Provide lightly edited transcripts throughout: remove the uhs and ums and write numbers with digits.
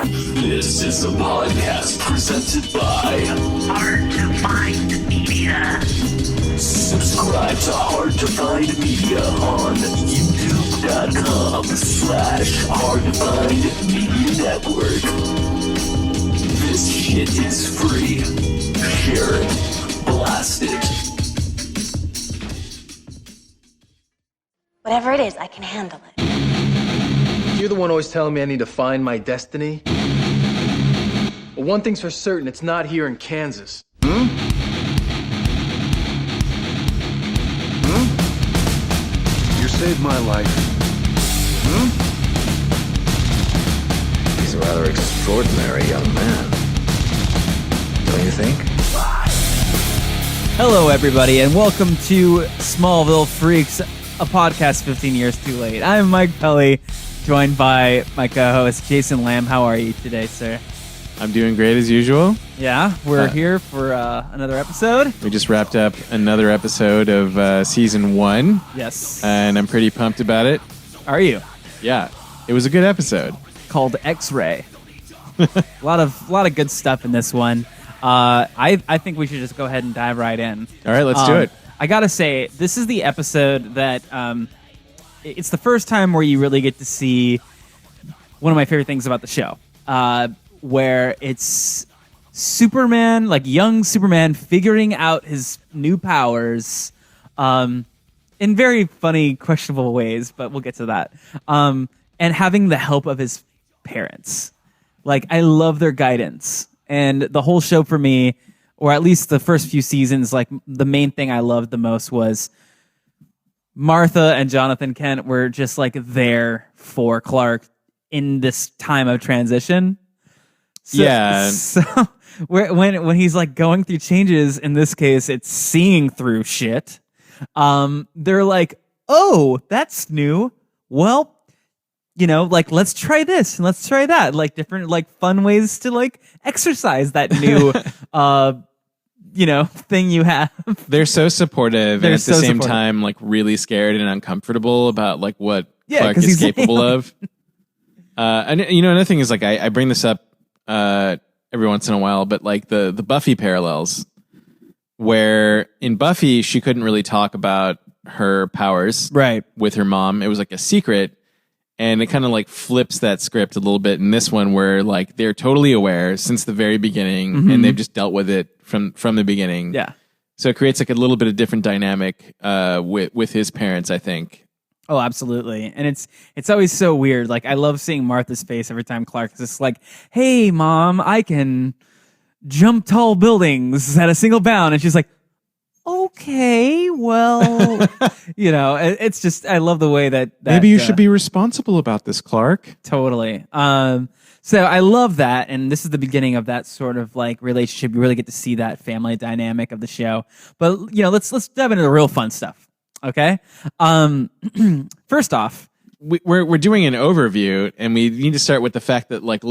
This is a podcast presented by Hard to Find Media. Subscribe to Hard to Find Media on youtube.com/Hard to Find Media Network. This shit is free. Share it. Blast it. Whatever it is, I can handle it. You're the one always telling me I need to find my destiny. Well, one thing's for certain, it's not here in Kansas. You saved my life. He's a rather extraordinary young man. Don't you think? Hello, everybody, and welcome to Smallville Freaks, a podcast 15 years too late. I'm Mike Pelly, joined by my co-host Jason Lamb. How are you today, sir? I'm doing great as usual. Yeah, we're here for another episode. We just wrapped up another episode of season 1. Yes. And I'm pretty pumped about it. Are you? Yeah, it was a good episode. Called X-Ray. a lot of good stuff in this one. I think we should just go ahead and dive right in. All right, let's do it. I gotta say, this is the episode that it's the first time where you really get to see one of my favorite things about the show, where it's Superman, like young Superman, figuring out his new powers in very funny, questionable ways, but we'll get to that. And having the help of his parents. Like, I love their guidance. And the whole show for me, or at least the first few seasons, like the main thing I loved the most was Martha and Jonathan Kent were just like there for Clark in this time of transition. So when he's like going through changes, in this case, it's seeing through shit. They're like, oh, that's new. Well, you know, like, let's try this and let's try that. Like different, like fun ways to like exercise that new, thing you have. They're so supportive and at the same time, like really scared and uncomfortable about like what Clark is capable of. And another thing is like, I bring this up every once in a while, but like the Buffy parallels, where in Buffy, she couldn't really talk about her powers with her mom. It was like a secret. And it kind of like flips that script a little bit in this one, where like they're totally aware since the very beginning, and they've just dealt with it from the beginning. Yeah. So it creates like a little bit of different dynamic with his parents, I think. Oh, absolutely. And it's always so weird. Like, I love seeing Martha's face every time Clark is just like, "Hey, Mom, I can jump tall buildings at a single bound," and she's like, okay, well, it's just, I love the way that maybe you should be responsible about this, Clark. Totally. So I love that. And this is the beginning of that sort of like relationship. You really get to see that family dynamic of the show. But, let's dive into the real fun stuff. Okay. First off, we're doing an overview, and we need to start with the fact that like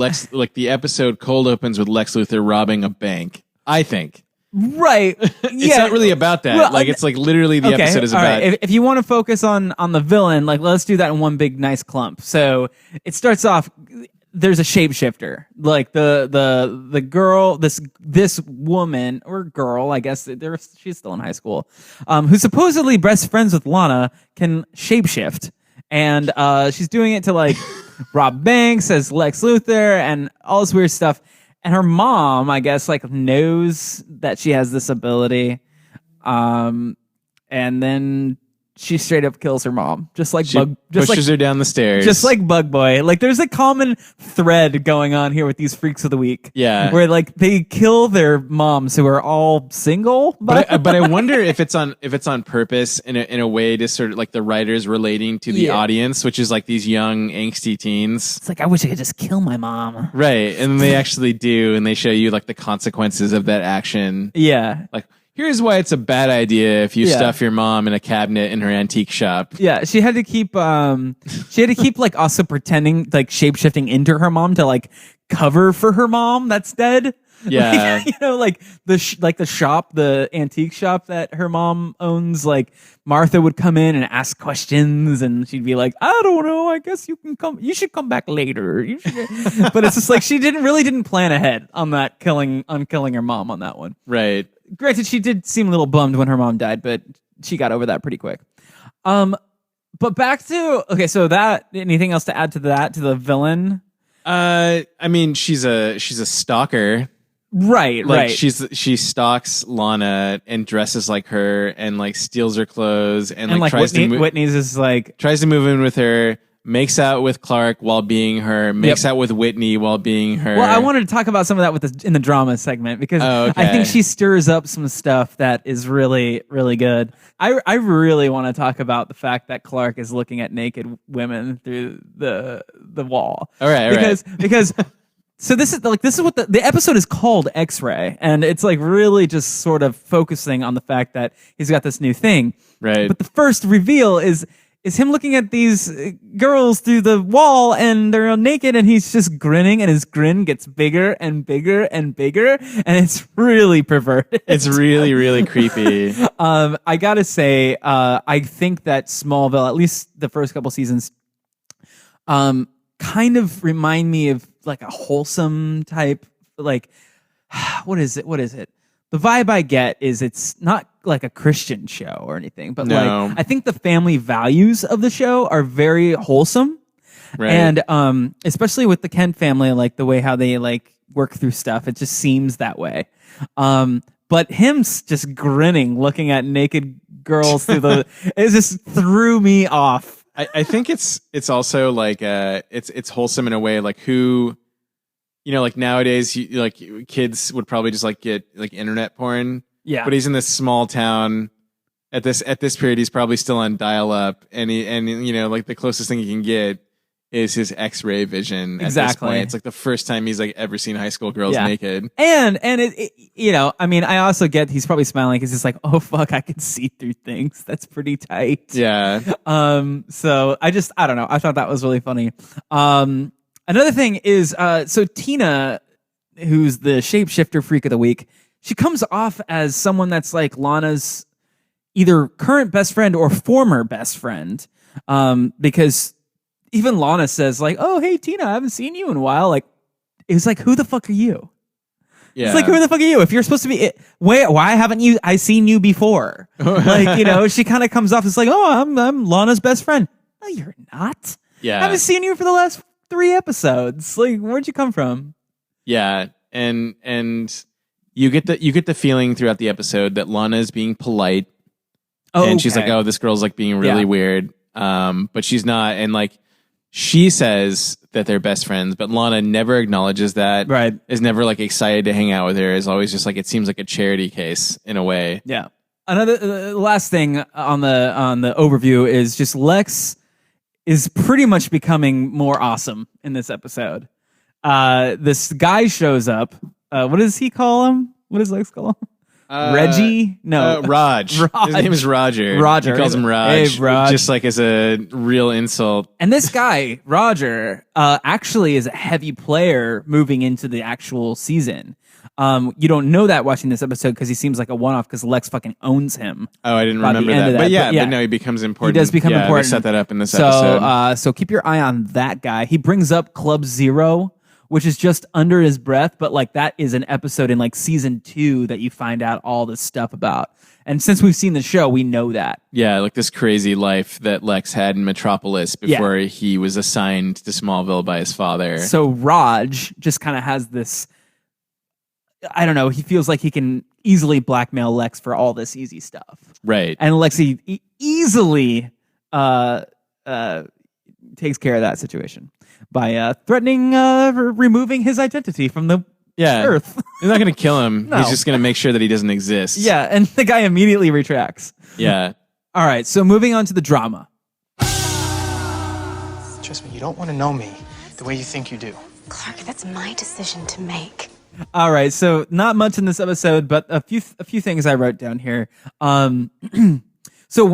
the episode cold opens with Lex Luthor robbing a bank, I think. Right. It's not really about that. Well, it's like literally the episode is about. Right. If you want to focus on the villain, like let's do that in one big nice clump. So it starts off. There's a shapeshifter, like the girl, this woman or girl, I guess she's still in high school, who's supposedly best friends with Lana, can shapeshift, and she's doing it to like rob banks as Lex Luthor and all this weird stuff. And her mom, I guess, like knows that she has this ability, and then she straight up kills her mom, just like pushes her down the stairs, just like Bug Boy. Like, there's a common thread going on here with these freaks of the week. Yeah, where like they kill their moms who are all single. But I wonder if it's on purpose in a way to sort of like the writers relating to the audience, which is like these young angsty teens. It's like, I wish I could just kill my mom. Right, and they actually do, and they show you like the consequences of that action. Yeah, like. Here's why it's a bad idea if you stuff your mom in a cabinet in her antique shop. Yeah, she had to keep like also pretending like shape-shifting into her mom to like cover for her mom that's dead. Yeah. Like the shop, the antique shop that her mom owns. Like Martha would come in and ask questions, and she'd be like, "I don't know. I guess you can come. You should come back later." But it's just like she didn't plan ahead on that killing her mom on that one. Right. Granted, she did seem a little bummed when her mom died, but she got over that pretty quick. But back to so that anything else to add to that, to the villain? I mean, she's a stalker. Right, like, right. She stalks Lana and dresses like her and like steals her clothes and like tries Whitney's is like tries to move in with her, makes out with Clark while being her, makes out with Whitney while being her. Well, I wanted to talk about some of that in the drama segment because I think she stirs up some stuff that is really, really good. I really want to talk about the fact that Clark is looking at naked women through the wall. All right, because so this is what the episode is called, X-Ray, and it's like really just sort of focusing on the fact that he's got this new thing. Right. But the first reveal is him looking at these girls through the wall, and they're all naked, and he's just grinning, and his grin gets bigger and bigger and bigger, and it's really perverted. It's really, really creepy. I gotta say, I think that Smallville, at least the first couple seasons, kind of remind me of like a wholesome type, like, what is it? The vibe I get is it's not like a Christian show or anything, but like I think the family values of the show are very wholesome. Right. And especially with the Kent family, like the way how they like work through stuff, it just seems that way. But him just grinning, looking at naked girls through it just threw me off. I think it's also like it's wholesome in a way, like who, like nowadays like kids would probably just like get like internet porn. Yeah. But he's in this small town at this period. He's probably still on dial up, and like the closest thing he can get is his X-ray vision. Exactly. At this point. It's like the first time he's like ever seen high school girls naked. And it I mean, I also get he's probably smiling because he's like, oh fuck, I can see through things. That's pretty tight. Yeah. So I don't know. I thought that was really funny. Another thing is, so Tina, who's the shapeshifter freak of the week, she comes off as someone that's like Lana's either current best friend or former best friend, because even Lana says like, "Oh, hey Tina, I haven't seen you in a while." Like, it was like, "Who the fuck are you?" Yeah. It's like, "Who the fuck are you?" If you're supposed to be, why haven't I seen you before? Like, she kind of comes off as like, "Oh, I'm Lana's best friend." No, you're not. Yeah, I haven't seen you for the last 3 episodes. Like, where'd you come from? Yeah, and you get the feeling throughout the episode that Lana is being polite, and she's like, "Oh, this girl's like being really weird," but she's not, and like she says that they're best friends, but Lana never acknowledges that. Right, is never like excited to hang out with her. Is always just like, it seems like a charity case in a way. Yeah. Another last thing on the overview is just Lex is pretty much becoming more awesome in this episode. This guy shows up. What does he call him? What does Lex call him? Reggie? No. Raj. His name is Roger. Roger. He calls him Raj. Hey, Raj. Just like as a real insult. And this guy, Roger, actually is a heavy player moving into the actual season. You don't know that watching this episode because he seems like a one-off because Lex fucking owns him. Oh, I didn't remember that. But no, he becomes important. He does become important. They set that up in this episode. So keep your eye on that guy. He brings up Club Zero, which is just under his breath, but like that is an episode in like season 2 that you find out all this stuff about. And since we've seen the show, we know that. Yeah, like this crazy life that Lex had in Metropolis before he was assigned to Smallville by his father. So Raj just kind of has this, I don't know, he feels like he can easily blackmail Lex for all this easy stuff. Right. And Lex easily takes care of that situation by threatening removing his identity from the earth. He's not going to kill him. No. He's just going to make sure that he doesn't exist. Yeah, and the guy immediately retracts. Yeah. All right, so moving on to the drama. Trust me, you don't want to know me the way you think you do. Clark, that's my decision to make. All right, so not much in this episode, but a few things I wrote down here. So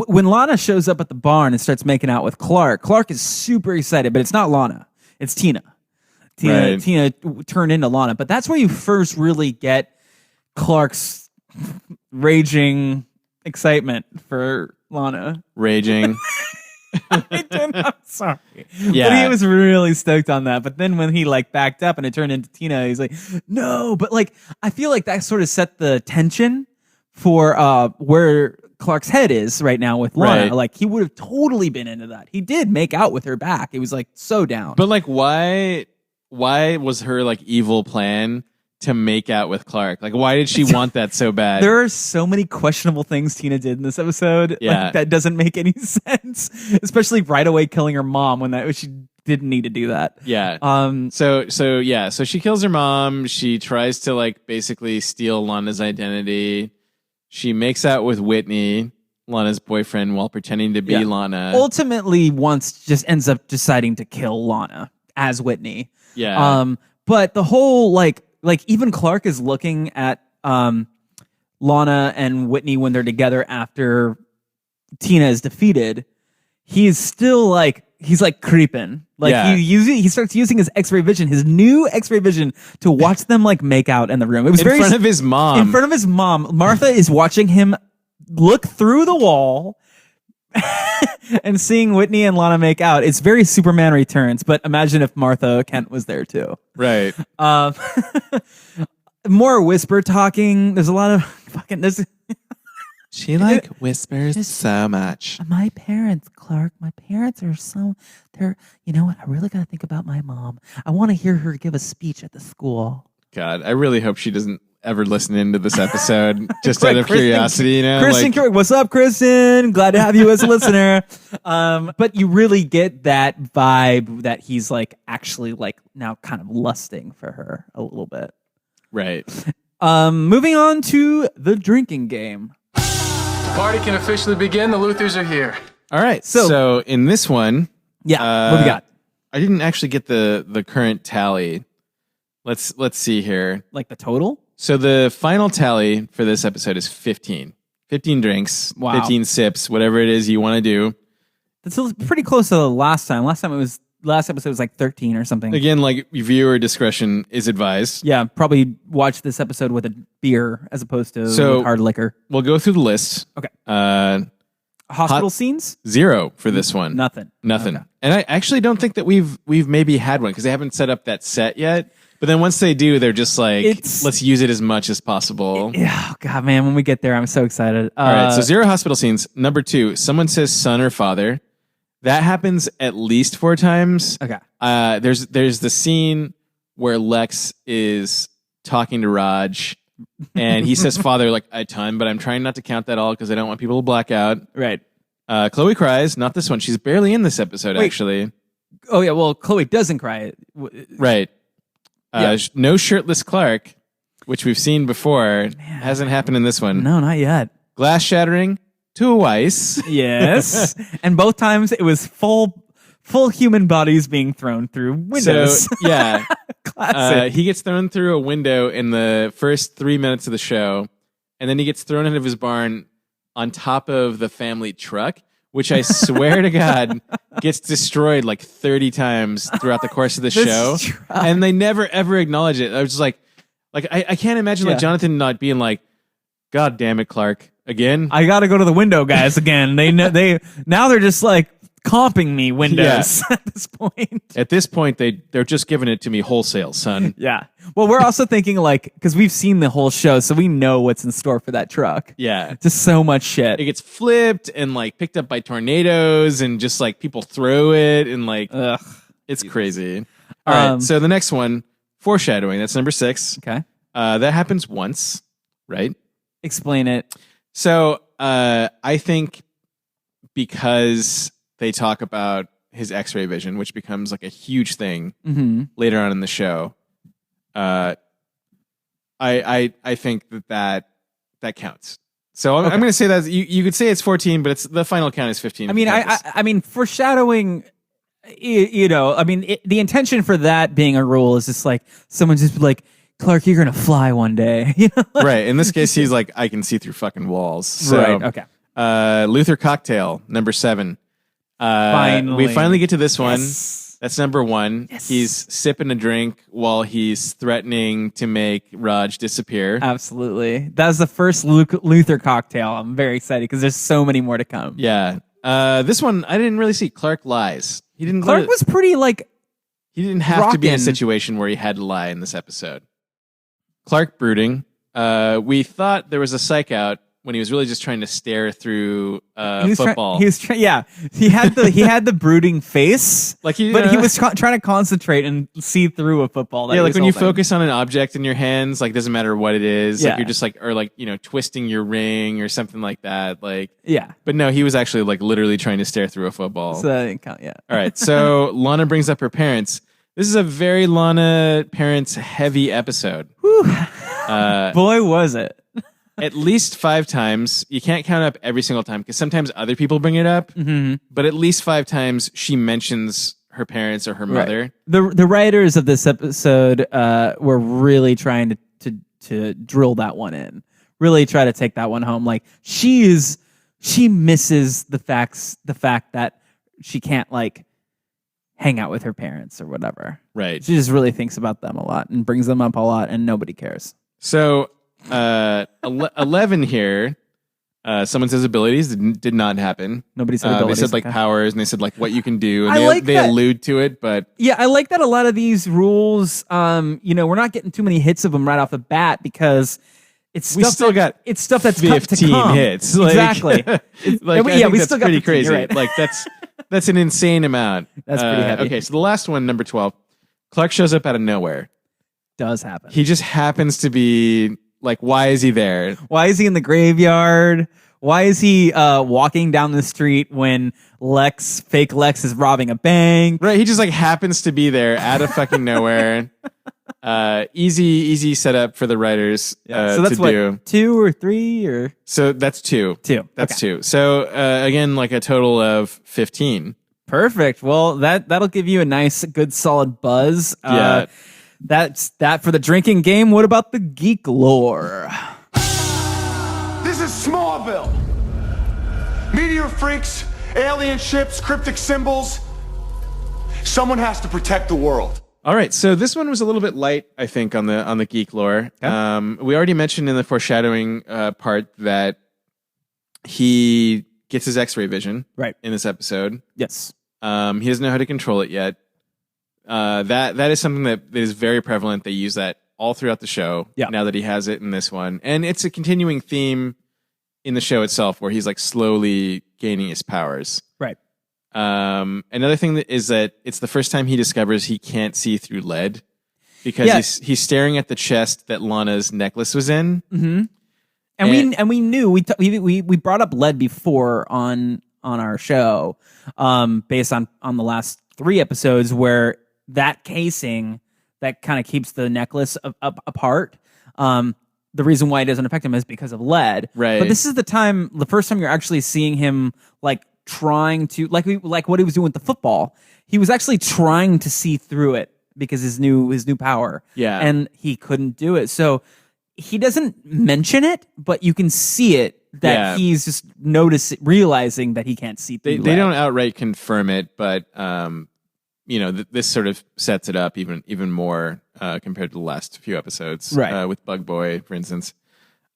when Lana shows up at the barn and starts making out with Clark is super excited, but it's not Lana. It's Tina. Tina turned into Lana. But that's where you first really get Clark's raging excitement for Lana. Raging. I'm sorry. Yeah. But he was really stoked on that. But then when he like backed up and it turned into Tina, he's like, no. But like, I feel like that sort of set the tension for where Clark's head is right now with Lana. Right. Like, he would have totally been into that. He did make out with her back. It was like so down. But like, why was her like evil plan to make out with Clark? Like, why did she want that so bad? There are so many questionable things Tina did in this episode. Yeah. Like, that doesn't make any sense. Especially right away killing her mom when she didn't need to do that. Yeah. So she kills her mom. She tries to like basically steal Lana's identity. She makes out with Whitney, Lana's boyfriend, while pretending to be Lana. Ultimately, just ends up deciding to kill Lana as Whitney. Yeah. But the whole like even Clark is looking at Lana and Whitney when they're together after Tina is defeated. He's still like he's like creeping. Like he starts using his X-ray vision, his new X-ray vision, to watch them like make out in the room. It was in front of his mom. In front of his mom, Martha is watching him look through the wall and seeing Whitney and Lana make out. It's very Superman Returns, but imagine if Martha Kent was there too. Right. More whisper talking. There's a lot of fucking. She like whispers so much. My parents, Clark, my parents are so, they're, you know what? I really got to think about my mom. I want to hear her give a speech at the school. God, I really hope she doesn't ever listen into this episode just out of curiosity, you know? Kristen, what's up, Kristen? Glad to have you as a listener. But you really get that vibe that he's like actually like now kind of lusting for her a little bit. Right. Moving on to the drinking game. The party can officially begin. The Luthors are here. All right. So in this one, what do we got? I didn't actually get the current tally. Let's see here. Like the total? So the final tally for this episode is 15. 15 drinks, 15 sips, whatever it is you want to do. That's pretty close to the last time. Last episode was like 13 or something. Again, like viewer discretion is advised. Yeah, probably watch this episode with a beer as opposed to with hard liquor. We'll go through the list. Okay. Hospital scenes? 0 for this one. Nothing. Okay. And I actually don't think that we've maybe had one because they haven't set up that set yet. But then once they do, they're just like, let's use it as much as possible. Yeah, God, man, when we get there, I'm so excited. All right, so 0 hospital scenes. Number 2, someone says son or father. That happens at least 4 times. Okay. There's the scene where Lex is talking to Raj, and he says father like a ton, but I'm trying not to count that all because I don't want people to black out. Right. Chloe cries. Not this one. She's barely in this episode, actually. Oh, yeah, well, Chloe doesn't cry. Right. No shirtless Clark, which we've seen before, hasn't happened in this one. No, not yet. Glass shattering. Twice. Yes. And both times it was full human bodies being thrown through windows. So, yeah. Classic. He gets thrown through a window in the first 3 minutes of the show, and then he gets thrown out of his barn on top of the family truck, which I swear to God gets destroyed like 30 times throughout the course of the show. Truck. And they never, ever acknowledge it. I was just like I can't imagine like Jonathan not being like, God damn it, Clark. Again, I got to go to the window, guys. Again, now they're just like comping me windows at this point. At this point, they're just giving it to me wholesale, son. Yeah. Well, we're also thinking like because we've seen the whole show, so we know what's in store for that truck. Yeah, just so much shit. It gets flipped and like picked up by tornadoes, and just like people throw it, and like it's crazy. All right, so the next one, foreshadowing. That's number 6. Okay, that happens once, right? Explain it. So I think because they talk about his X-ray vision, which becomes like a huge thing later on in the show, I think that counts. So I'm going to say that you could say it's 14, but the final count is 15. I mean, I mean, foreshadowing. The intention for that being a rule is just like someone just like, Clark, you're gonna fly one day. You know? Right. In this case, he's like, I can see through fucking walls. So, right. Okay. Luthor cocktail number 7. Finally. We finally get to this one. That's number one. Yes. He's sipping a drink while he's threatening to make Raj disappear. Absolutely. That was the first Luthor cocktail. I'm very excited because there's so many more to come. Yeah. This one, I didn't really see. Clark lies. He didn't. Clark was pretty He didn't have to be in a rockin'. situation where he had to lie in this episode. Clark brooding. We thought there was a psych out when he was really just trying to stare through football. He was trying. Yeah, he had the brooding face, but he was trying to concentrate and see through a football. Yeah, like when you focus on an object in your hands, like doesn't matter what it is. Yeah. Like you're just twisting your ring or something like that. Like yeah. But no, he was actually like literally trying to stare through a football. So that didn't count. Yeah. All right. So Lana brings up her parents. This is a very Lana parents heavy episode. Boy, was it. At least 5 times. You can't count up every single time because sometimes other people bring it up. Mm-hmm. But at least 5 times she mentions her parents or her mother. The writers of this episode were really trying to drill that one in. Really try to take that one home. Like she misses the fact that she can't like hang out with her parents or whatever. Right. She just really thinks about them a lot and brings them up a lot, and nobody cares. So 11 here. Someone says abilities did not happen. Nobody said abilities. They said like powers, and they said like what you can do, and they that. allude to it. But yeah, I like that a lot of these rules. We're not getting too many hits of them right off the bat because it's we stuff still got it's stuff that's 15 hits. Exactly. We still got pretty 15, crazy. right. Like that's an insane amount. That's pretty heavy. Okay, so the last one, number 12, Clark shows up out of nowhere. Does happen. He just happens to be like, why is he there? Why is he in the graveyard? Why is he walking down the street when fake Lex is robbing a bank? Right, he just like happens to be there out of fucking nowhere. Easy setup for the writers so that's to do. 2 or 3 or So that's 2. 2. That's Okay. 2. So again, like a total of 15. Perfect. Well, that'll give you a nice, good, solid buzz. Yeah. That's that for the drinking game. What about the geek lore? This is Smallville. Meteor freaks, alien ships, cryptic symbols. Someone has to protect the world. All right, so this one was a little bit light, I think, on the geek lore. Okay. We already mentioned in the foreshadowing part that he gets his X-ray vision Right. in this episode. Yes. He doesn't know how to control it yet. That is something that is very prevalent. They use that all throughout the show. Yeah. Now that he has it in this one, and it's a continuing theme in the show itself, where he's like slowly gaining his powers. Right. Another thing is that it's the first time he discovers he can't see through lead because he's staring at the chest that Lana's necklace was in. Mm-hmm. And we knew we brought up lead before on our show, based on the last 3 episodes where that casing that kind of keeps the necklace apart. The reason why it doesn't affect him is because of lead. Right. But this is the first time you're actually seeing him like trying to like what he was doing with the football. He was actually trying to see through it because his new power. Yeah. And he couldn't do it. So he doesn't mention it, but you can see it that he's just realizing that he can't see through. They don't outright confirm it, but this sort of sets it up even more compared to the last few episodes, right? With Bug Boy, for instance.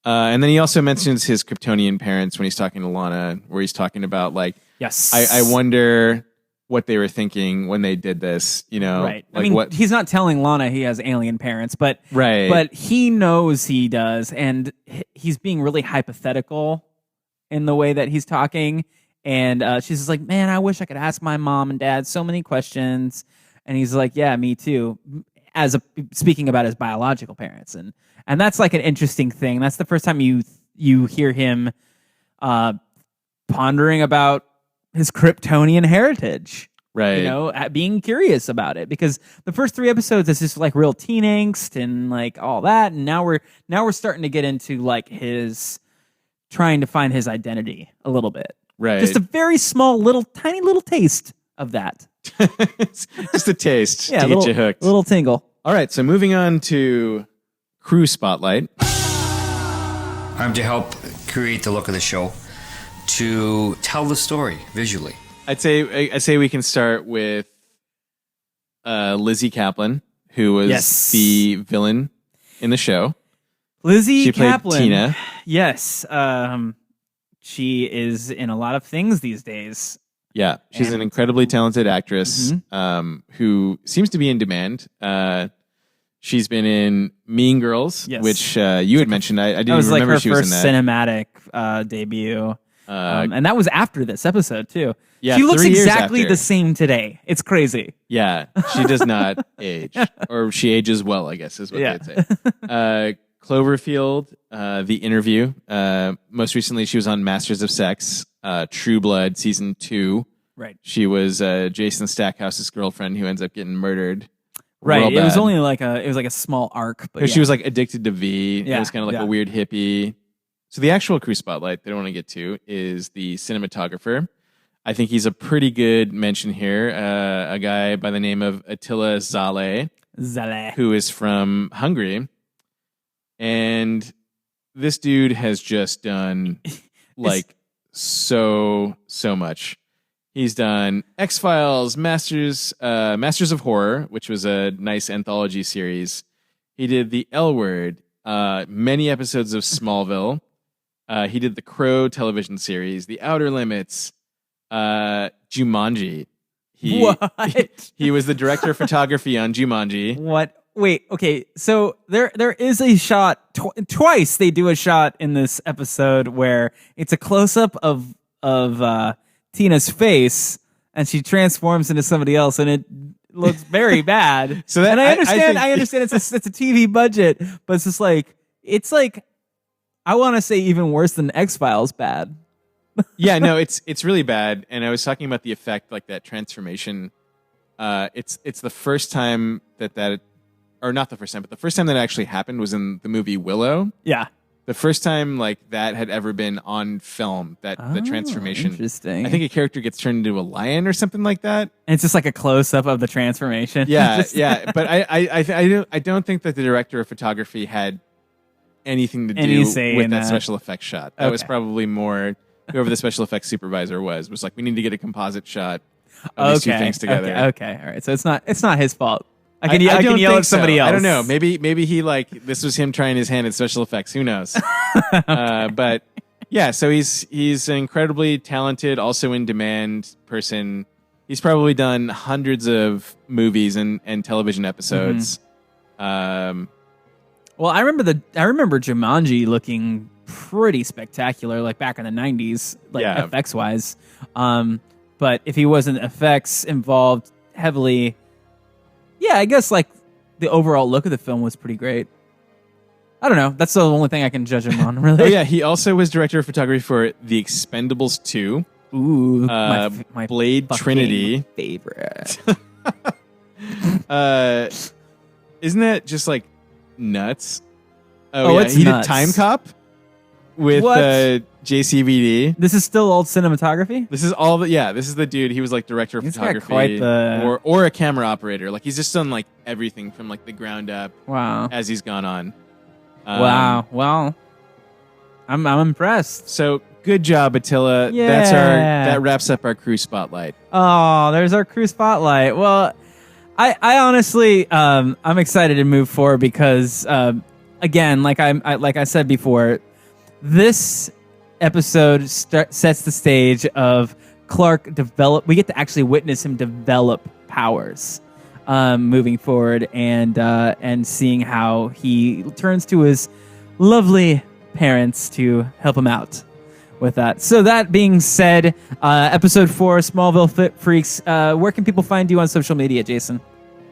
And then he also mentions his Kryptonian parents when he's talking to Lana, where he's talking about like, yes, I wonder what they were thinking when they did this, right? Like what he's not telling Lana he has alien parents, but right, but he knows he does, and he's being really hypothetical in the way that he's talking. And she's just like, man, I wish I could ask my mom and dad so many questions. And he's like, yeah, me too. Speaking about his biological parents, and that's like an interesting thing. That's the first time you hear him pondering about his Kryptonian heritage, right? Being curious about it, because the first 3 episodes is just like real teen angst and like all that, and now we're starting to get into like his trying to find his identity a little bit. Right. Just a very small, tiny little taste of that. Just a taste to get you hooked. A little tingle. All right, so moving on to Crew Spotlight. To help create the look of the show, to tell the story visually. I'd say we can start with Lizzie Kaplan, who was the villain in the show. Lizzie she Kaplan. Played Tina. Yes. She is in a lot of things these days. Yeah, she's an incredibly talented actress who seems to be in demand. She's been in Mean Girls, which you had mentioned. I didn't even remember she was in that. That was like her first cinematic debut. And that was after this episode, too. Yeah, she looks 3 years exactly after. the same today. It's crazy. Yeah, she does not age. Or she ages well, I guess, is what they'd say. Cloverfield, The Interview. Most recently, she was on Masters of Sex, True Blood, Season 2. Right. She was Jason Stackhouse's girlfriend who ends up getting murdered. Right. It was only like a small arc. But she was like addicted to V. Yeah, It was kind of like a weird hippie. So the actual crew spotlight that I want to get to is the cinematographer. I think he's a pretty good mention here. A guy by the name of Attila Zale, who is from Hungary. And this dude has just done like so much. He's done X-Files, Masters of Horror, which was a nice anthology series. He did The L Word, many episodes of Smallville. He did the Crow television series, The Outer Limits, Jumanji. He was the director of photography on Jumanji. What? Wait, okay. So there is a shot, twice they do a shot in this episode where it's a close-up of Tina's face, and she transforms into somebody else, and it looks very bad. So that, and I understand it's a TV budget, but it's like I want to say even worse than X-Files bad. Yeah, no, it's really bad. And I was talking about the effect, like that transformation. It's the first time that or not the first time, but the first time that actually happened was in the movie Willow. Yeah. The first time like that had ever been on film, the transformation. Interesting. I think a character gets turned into a lion or something like that. And it's just like a close up of the transformation. Yeah, yeah. But I don't think that the director of photography had anything to do with that special effects shot. That was probably more whoever the special effects supervisor was like, we need to get a composite shot of these two things together. Okay, all right. So it's not his fault. I can yell at somebody else. I don't know. Maybe he this was him trying his hand at special effects. Who knows? But yeah, so he's an incredibly talented, also in demand person. He's probably done hundreds of movies and television episodes. Well, I remember Jumanji looking pretty spectacular, like back in the 90s, like effects wise. But if he wasn't effects involved heavily. Yeah, I guess like the overall look of the film was pretty great. I don't know. That's the only thing I can judge him on, really. Oh yeah, he also was director of photography for The Expendables 2. Ooh, my Blade Trinity favorite. Isn't that just like nuts? Oh yeah, it's he nuts. did Time Cop with JCVD. This is still old cinematography? This is all this is the dude. He was like director of photography or a camera operator. Like he's just done like everything from like the ground up. Wow. As he's gone on. Wow. Well, I'm impressed. So good job, Attila. Yeah. That wraps up our crew spotlight. Oh, there's our crew spotlight. Well, I honestly I'm excited to move forward because again, like I said before, this episode sets the stage of Clark develop. We get to actually witness him develop powers moving forward, and seeing how he turns to his lovely parents to help him out with that. So that being said, episode 4, Smallville Freaks. Where can people find you on social media, Jason?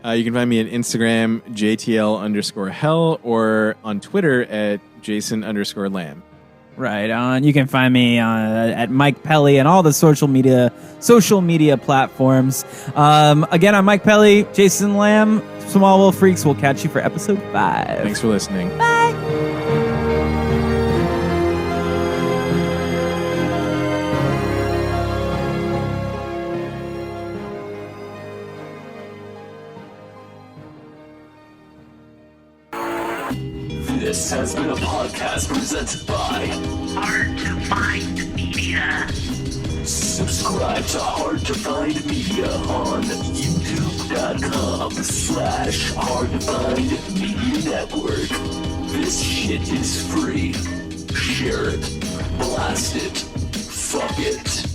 You can find me at Instagram, JTL_hell, or on Twitter at Jason_Lamb. Right on. You can find me at Mike Pelly and all the social media platforms. Again, I'm Mike Pelly, Jason Lamb, Smallville Freaks. We'll catch you for episode 5. Thanks for listening. Bye. This has been a podcast presented by Hard to Find Media. Subscribe to Hard to Find Media on YouTube. youtube.com/hardtofindmedia network. This shit is free. Share it. Blast it. Fuck it.